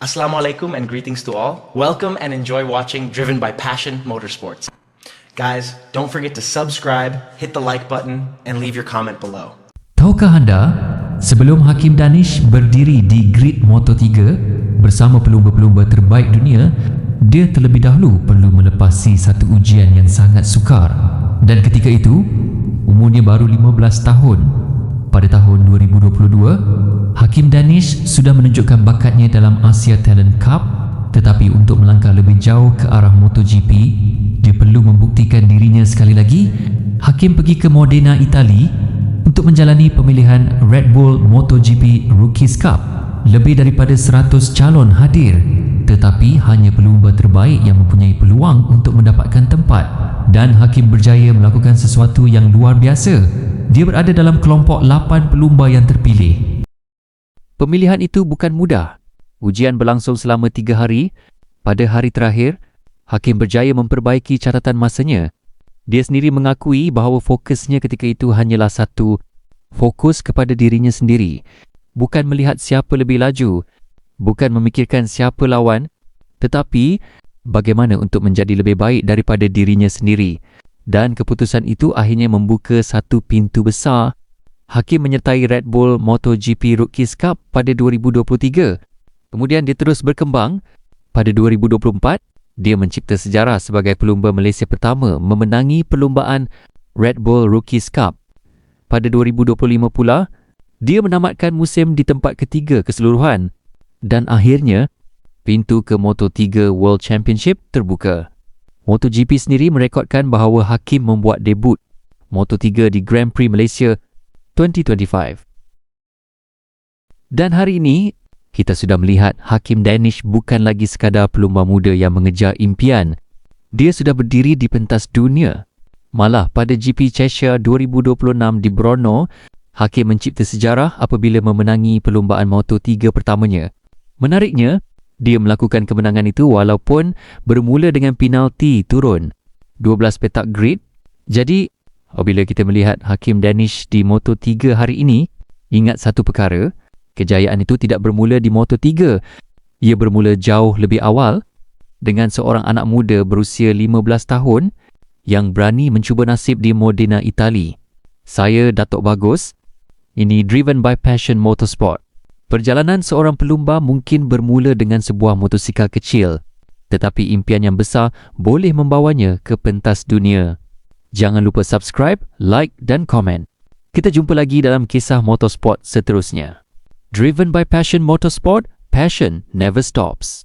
Assalamualaikum and greetings to all. Welcome and enjoy watching Driven by Passion Motorsports. Guys, don't forget to subscribe, hit the like button, and leave your comment below. Tahukah anda, sebelum Hakim Danish berdiri di grid Moto3 bersama pelumba-pelumba terbaik dunia, dia terlebih dahulu perlu melepasi satu ujian yang sangat sukar. Dan ketika itu, umurnya baru 15 tahun. Pada tahun 2022, Hakim Danish sudah menunjukkan bakatnya dalam Asia Talent Cup, tetapi untuk melangkah lebih jauh ke arah MotoGP, dia perlu membuktikan dirinya sekali lagi. Hakim pergi ke Modena, Itali untuk menjalani pemilihan Red Bull MotoGP Rookies Cup. Lebih daripada 100 calon hadir, tetapi hanya pelumba terbaik yang mempunyai peluang untuk mendapatkan tempat. Dan Hakim berjaya melakukan sesuatu yang luar biasa. Dia berada dalam kelompok 8 pelumba yang terpilih. Pemilihan itu bukan mudah. Ujian berlangsung selama 3 hari. Pada hari terakhir, Hakim berjaya memperbaiki catatan masanya. Dia sendiri mengakui bahawa fokusnya ketika itu hanyalah satu, fokus kepada dirinya sendiri. Bukan melihat siapa lebih laju, bukan memikirkan siapa lawan, tetapi bagaimana untuk menjadi lebih baik daripada dirinya sendiri. Dan keputusan itu akhirnya membuka satu pintu besar. Hakim menyertai Red Bull MotoGP Rookies Cup pada 2023. Kemudian dia terus berkembang. Pada 2024, dia mencipta sejarah sebagai pelumba Malaysia pertama memenangi perlumbaan Red Bull Rookies Cup. Pada 2025 pula, dia menamatkan musim di tempat ketiga keseluruhan. Dan akhirnya, pintu ke Moto3 World Championship terbuka. MotoGP sendiri merekodkan bahawa Hakim membuat debut Moto3 di Grand Prix Malaysia 2025. Dan hari ini, kita sudah melihat Hakim Danish bukan lagi sekadar pelumba muda yang mengejar impian. Dia sudah berdiri di pentas dunia. Malah pada GP Cheshire 2026 di Brno, Hakim mencipta sejarah apabila memenangi perlumbaan Moto3 pertamanya. Menariknya, dia melakukan kemenangan itu walaupun bermula dengan penalti turun 12 petak grid. Jadi, apabila kita melihat Hakim Danish di Moto3 hari ini, ingat satu perkara, kejayaan itu tidak bermula di Moto3. Ia bermula jauh lebih awal dengan seorang anak muda berusia 15 tahun yang berani mencuba nasib di Modena, Itali. Saya Datuk Bagus. Ini Driven by Passion Motorsport. Perjalanan seorang pelumba mungkin bermula dengan sebuah motosikal kecil, tetapi impian yang besar boleh membawanya ke pentas dunia. Jangan lupa subscribe, like dan komen. Kita jumpa lagi dalam kisah motorsport seterusnya. Driven by Passion Motorsport, passion never stops.